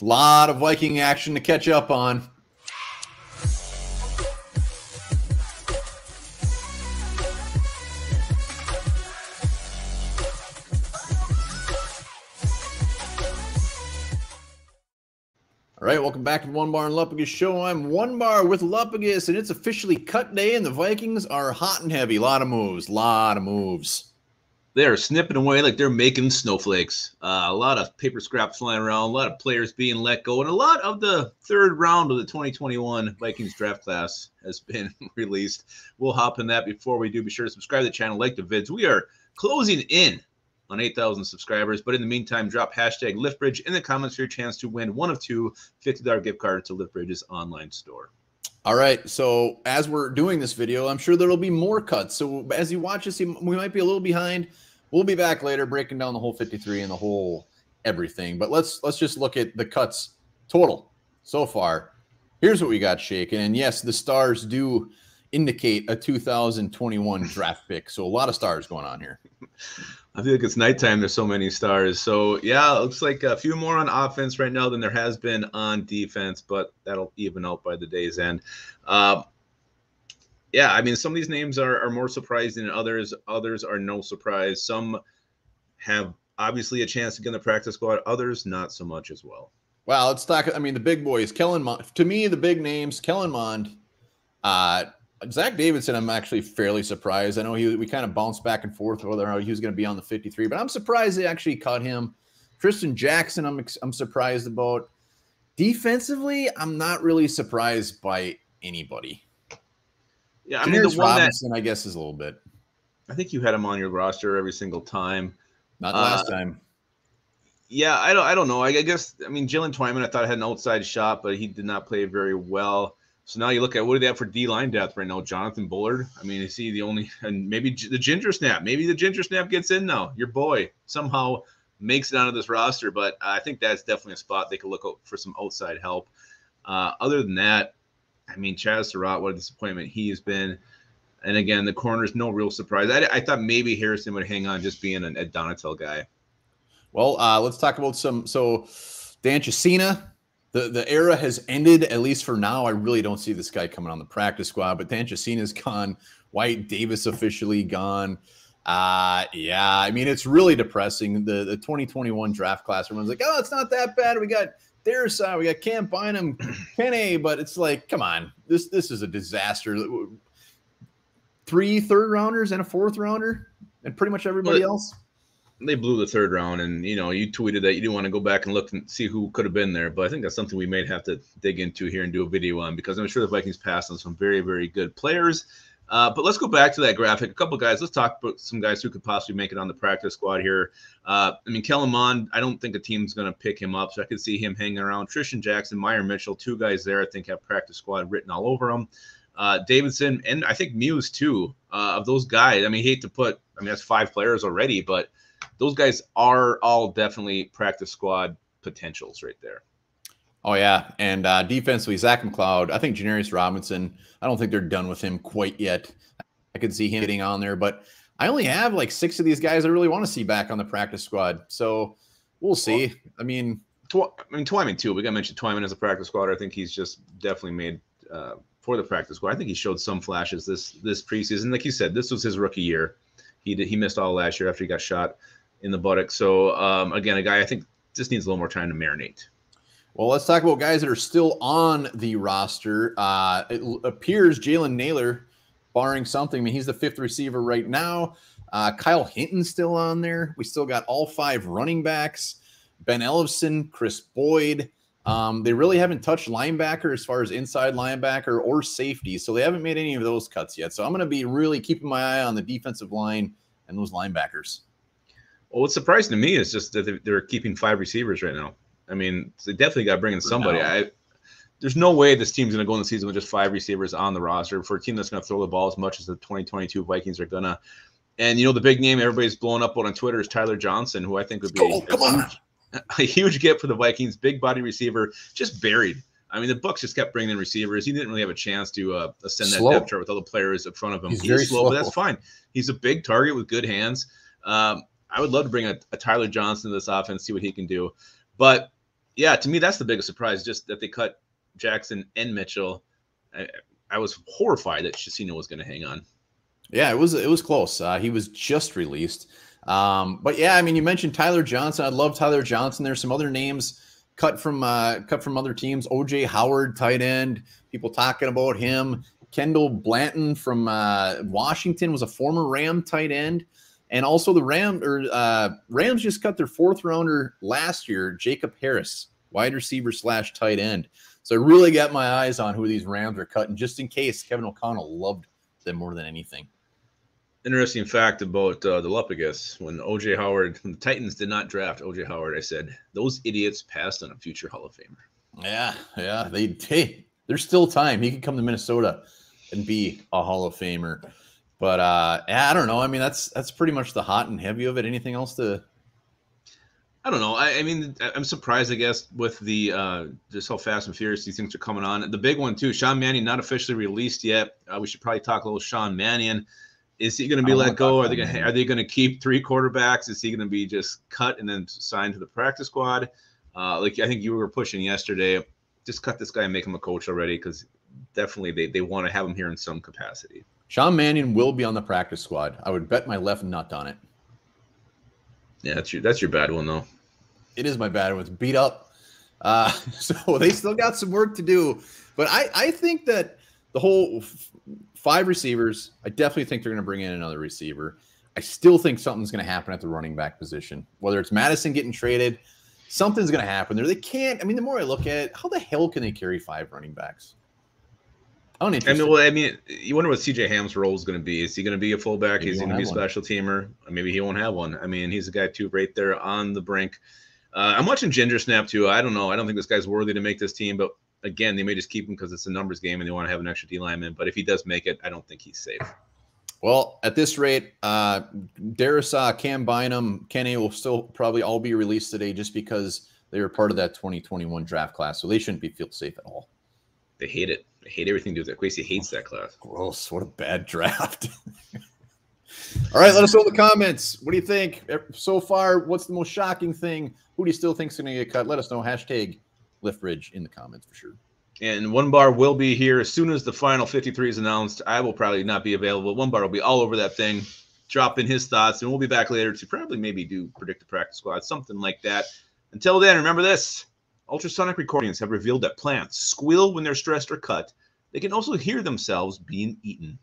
A lot of Viking action to catch up on. All right, welcome back to the Onebar and Lupagus show. I'm Onebar with Lupagus, and it's officially cut day, and the Vikings are hot and heavy. A lot of moves. They're snipping away like they're making snowflakes. A lot of paper scraps flying around, a lot of players being let go, and a lot of the third round of the 2021 Vikings draft class has been released. We'll hop in that. Before we do, be sure to subscribe to the channel, like the vids. We are closing in on 8,000 subscribers, but in the meantime, drop hashtag LiftBridge in the comments for your chance to win one of two $50 gift cards to LiftBridge's online store. All right, so as we're doing this video, I'm sure there'll be more cuts. So as you watch this, we might be a little behind. We'll be back later breaking down the whole 53 and the whole everything. But let's just look at the cuts total so far. Here's what we got shaken. And yes, the stars do indicate a 2021 draft pick. So a lot of stars going on here. I feel like it's nighttime. There's so many stars. So, yeah, it looks like a few more on offense right now than there has been on defense, but that'll even out by the day's end. Yeah, I mean, some of these names are more surprising than others. Others are no surprise. Some have obviously a chance to get in the practice squad. Others not so much as well. Wow, let's talk. I mean, the big boys, Kellen Mond. To me, the big names, Kellen Mond, Zach Davidson, I'm actually fairly surprised. I know we kind of bounced back and forth whether he was going to be on the 53, but I'm surprised they actually cut him. Tristan Jackson, I'm surprised about. Defensively, I'm not really surprised by anybody. Yeah, I mean, the one Robinson, I guess, is a little bit. I think you had him on your roster every single time. Not last time. Yeah, I don't know. I guess, I mean, Jalen Twyman, I thought had an outside shot, but he did not play very well. So now you look at what do they have for D-line depth right now? Jonathan Bullard. I mean, is he the only – and maybe the ginger snap. Maybe the ginger snap gets in now. Your boy somehow makes it onto this roster. But I think that's definitely a spot they could look out for some outside help. Other than that, I mean, Chaz Surratt, what a disappointment he has been. And, again, the corner's no real surprise. I thought maybe Harrison would hang on just being an Ed Donatel guy. Well, let's talk about some – so Dan Cecina – The era has ended, at least for now. I really don't see this guy coming on the practice squad, but Dan Cecina's gone. Wyatt Davis officially gone. Yeah, I mean, it's really depressing. The 2021 draft class, everyone's like, oh, it's not that bad. We got Dersai, we got Cam Bynum, Kenny, but it's like, come on. This is a disaster. 3 third-rounders and a 4th-rounder and pretty much everybody else. They blew the 3rd round, and you tweeted that you didn't want to go back and look and see who could have been there. But I think that's something we may have to dig into here and do a video on, because I'm sure the Vikings passed on some very, very good players. But let's go back to that graphic. A couple guys. Let's talk about some guys who could possibly make it on the practice squad here. I mean, Kellen Mond, I don't think a team's going to pick him up, so I could see him hanging around. Tristan Jackson, Meyer Mitchell, 2 guys there I think have practice squad written all over them. Davidson, and I think Muse too. Of those guys, I mean, hate to put, I mean, that's 5 players already, but those guys are all definitely practice squad potentials right there. Oh, yeah. And defensively, Zach Mccloud, I think Janarius Robinson, I don't think they're done with him quite yet. I could see him getting on there, but I only have like 6 of these guys I really want to see back on the practice squad. So we'll see. Well, I mean, Twyman too. We got to mention Twyman as a practice squad. I think he's just definitely made for the practice squad. I think he showed some flashes this preseason. Like you said, this was his rookie year. He missed all last year after he got shot in the buttock. So, again, a guy I think just needs a little more time to marinate. Well, let's talk about guys that are still on the roster. It appears Jalen Naylor, barring something, I mean, he's the 5th receiver right now. Kyle Hinton's still on there. We still got all 5 running backs. Ben Ellefson, Chris Boyd. They really haven't touched linebacker as far as inside linebacker or safety, so they haven't made any of those cuts yet. So I'm going to be really keeping my eye on the defensive line and those linebackers. Well, what's surprising to me is just that they're keeping 5 receivers right now. I mean, they definitely got to bring in somebody. There's no way this team's going to go in the season with just 5 receivers on the roster for a team that's going to throw the ball as much as the 2022 Vikings are going to. And, the big name everybody's blowing up on Twitter is Tyler Johnson, who I think would be a huge get for the Vikings. Big body receiver, just buried. I mean, the Bucs just kept bringing in receivers. He didn't really have a chance to ascend that depth chart with all the players in front of him. He's slow, but that's fine. He's a big target with good hands. I would love to bring a Tyler Johnson to this offense, see what he can do. But Yeah, to me, that's the biggest surprise, just that they cut Jackson and Mitchell. I was horrified that Cecina was going to hang on. Yeah, it was close. He was just released. But yeah, I mean, you mentioned Tyler Johnson. I love Tyler Johnson. There's some other names cut from other teams. OJ Howard, tight end. People talking about him. Kendall Blanton from Washington was a former Ram tight end. And also the Rams just cut their 4th rounder last year, Jacob Harris, wide receiver / tight end. So I really got my eyes on who these Rams are cutting, just in case Kevin O'Connell loved them more than anything. Interesting fact about the Lupagus. When OJ Howard, when the Titans did not draft OJ Howard, I said, those idiots passed on a future Hall of Famer. Yeah. There's still time. He could come to Minnesota and be a Hall of Famer. But I don't know. I mean, that's pretty much the hot and heavy of it. Anything else to? I don't know. I mean, I'm surprised, I guess, with the just how fast and furious these things are coming on. The big one too, Sean Mannion not officially released yet. We should probably talk a little Sean Mannion. Is he going to be let go? Are they going to keep 3 quarterbacks? Is he going to be just cut and then signed to the practice squad? Like I think you were pushing yesterday. Just cut this guy and make him a coach already, because definitely they want to have him here in some capacity. Sean Mannion will be on the practice squad. I would bet my left nut on it. Yeah, that's your bad one though. It is my bad one. It's beat up. So they still got some work to do. But I think that the whole 5 receivers, I definitely think they're going to bring in another receiver. I still think something's going to happen at the running back position. Whether it's Madison getting traded, something's going to happen there. They can't. I mean, the more I look at it, how the hell can they carry 5 running backs? I mean, you wonder what CJ Ham's role is going to be. Is he going to be a fullback? Is he going to be a special teamer? Maybe he won't have one. I mean, he's a guy too right there on the brink. I'm watching Ginger Snap too. I don't know. I don't think this guy's worthy to make this team, but again, they may just keep him because it's a numbers game and they want to have an extra D lineman. But if he does make it, I don't think he's safe. Well, at this rate, Darrisaw, Cam Bynum, Kenny will still probably all be released today just because they were part of that 2021 draft class. So they shouldn't feel safe at all. They hate it. They hate everything to do with that. Quasey hates that class. Gross. What a bad draft. All right, let us know in the comments. What do you think so far? What's the most shocking thing? Who do you still think is going to get cut? Let us know. Hashtag LiftBridge in the comments for sure. And Onebar will be here as soon as the final 53 is announced. I will probably not be available. Onebar will be all over that thing, drop in his thoughts, and we'll be back later to probably maybe do predict the practice squad, something like that. Until then, remember this. Ultrasonic recordings have revealed that plants squeal when they're stressed or cut. They can also hear themselves being eaten.